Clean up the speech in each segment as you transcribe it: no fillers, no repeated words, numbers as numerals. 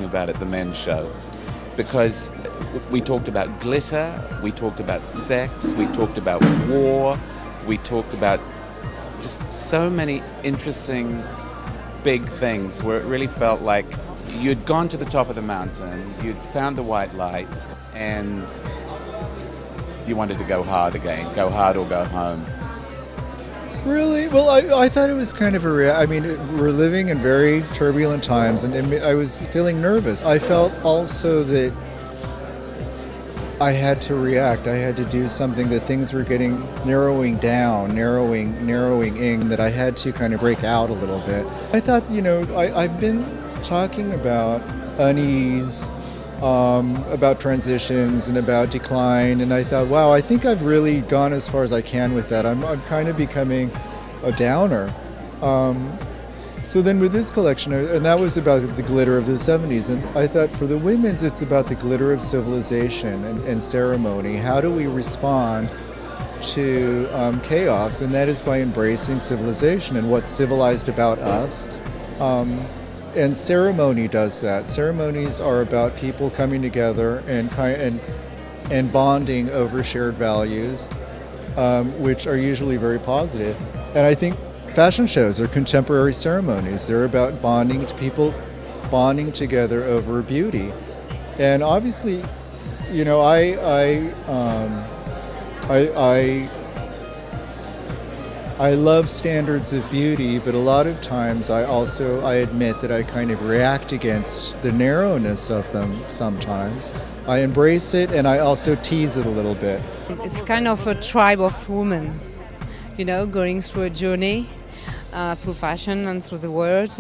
about at the men's show, because we talked about glitter, we talked about sex, we talked about war, we talked about just so many interesting big things where it really felt like you'd gone to the top of the mountain, you'd found the white light, and you wanted to go hard again, go hard or go home. Really? Well, I thought it was kind of we're living in very turbulent times, and I was feeling nervous. I felt also that I had to react. I had to do something, that things were narrowing in, that I had to kind of break out a little bit. I thought, I've been talking about unease, about transitions and about decline, and I thought, wow, I think I've really gone as far as I can with that. I'm kind of becoming a downer. So then with this collection, and that was about the glitter of the 70s, and I thought for the women's it's about the glitter of civilization and ceremony. How do we respond to chaos? And that is by embracing civilization and what's civilized about us. And ceremony does that. Ceremonies are about people coming together and bonding over shared values, which are usually very positive. And I think fashion shows are contemporary ceremonies. They're about bonding together over beauty. And obviously, I love standards of beauty, but a lot of times I admit that I kind of react against the narrowness of them sometimes. I embrace it, and I also tease it a little bit. It's kind of a tribe of women, going through a journey through fashion and through the world,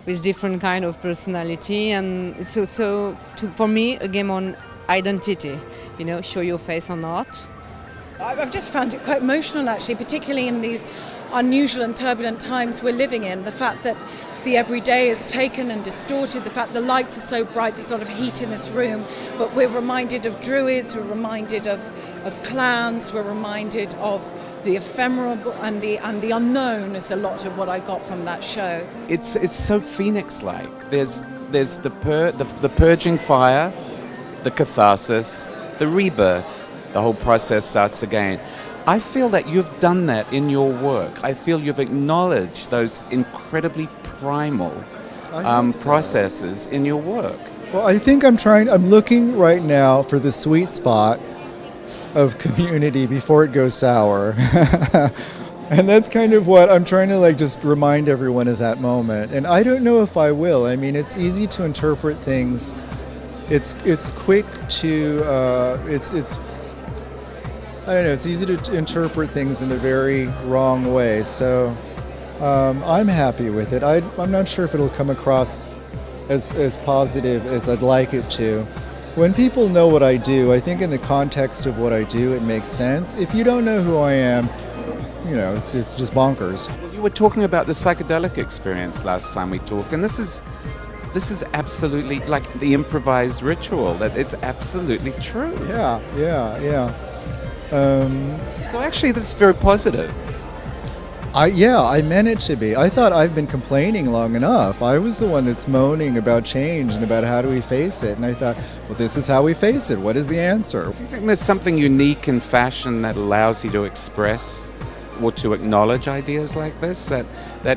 with different kind of personality. And it's also, for me, a game on identity, show your face or not. I've just found it quite emotional, actually, particularly in these unusual and turbulent times we're living in. The fact that the everyday is taken and distorted, the fact the lights are so bright, there's a lot of heat in this room, but we're reminded of druids, we're reminded of clans, we're reminded of the ephemeral and the unknown is a lot of what I got from that show. It's so Phoenix-like. There's the purging fire, the catharsis, the rebirth. The whole process starts again. I feel that you've done that in your work. I feel you've acknowledged those incredibly primal processes in your work. Well, I think I'm looking right now for the sweet spot of community before it goes sour. And that's kind of what I'm trying to just remind everyone of that moment. And I don't know if I will. I mean, it's easy to interpret things. It's quick to, I don't know, it's easy to interpret things in a very wrong way. So I'm happy with it. I'm not sure if it'll come across as positive as I'd like it to. When people know what I do, I think in the context of what I do, it makes sense. If you don't know who I am, it's just bonkers. You were talking about the psychedelic experience last time we talked, and this is absolutely like the improvised ritual. That it's absolutely true. Yeah. So actually, that's very positive. I meant it to be. I thought I've been complaining long enough. I was the one that's moaning about change and about how do we face it. And I thought, well, this is how we face it. What is the answer? Do you think there's something unique in fashion that allows you to express or to acknowledge ideas like this? That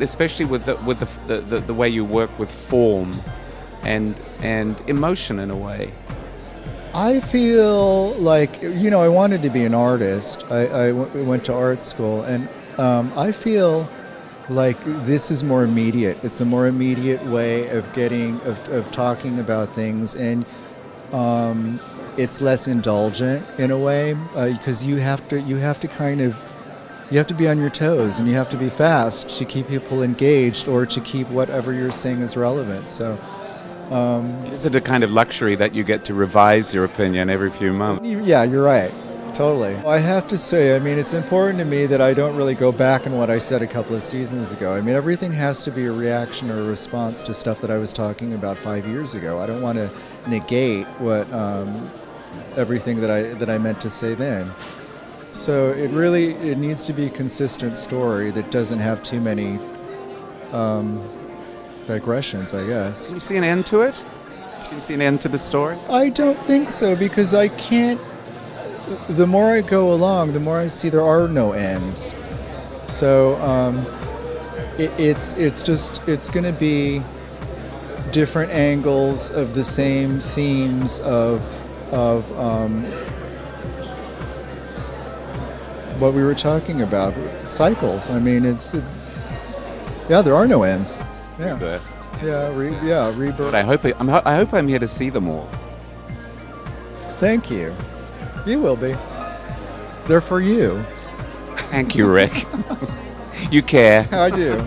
especially with the way you work with form and emotion in a way. I feel like, I wanted to be an artist. I went to art school, and I feel like this is more immediate. It's a more immediate way of talking about things, and it's less indulgent in a way, because you have to be on your toes, and you have to be fast to keep people engaged or to keep whatever you're saying is relevant. So. Is it a kind of luxury that you get to revise your opinion every few months? Yeah, you're right. Totally. I have to say, it's important to me that I don't really go back on what I said a couple of seasons ago. Everything has to be a reaction or a response to stuff that I was talking about 5 years ago. I don't want to negate everything that I meant to say then. So it needs to be a consistent story that doesn't have too many digressions, I guess. Do you see an end to it? Can you see an end to the story? I don't think so, because I can't. The more I go along, the more I see there are no ends. So it's going to be different angles of the same themes of what we were talking about, cycles. I mean, there are no ends. Yeah, But rebirth. I hope I'm here to see them all. Thank you. You will be. They're for you. Thank you, Rick. You care. I do.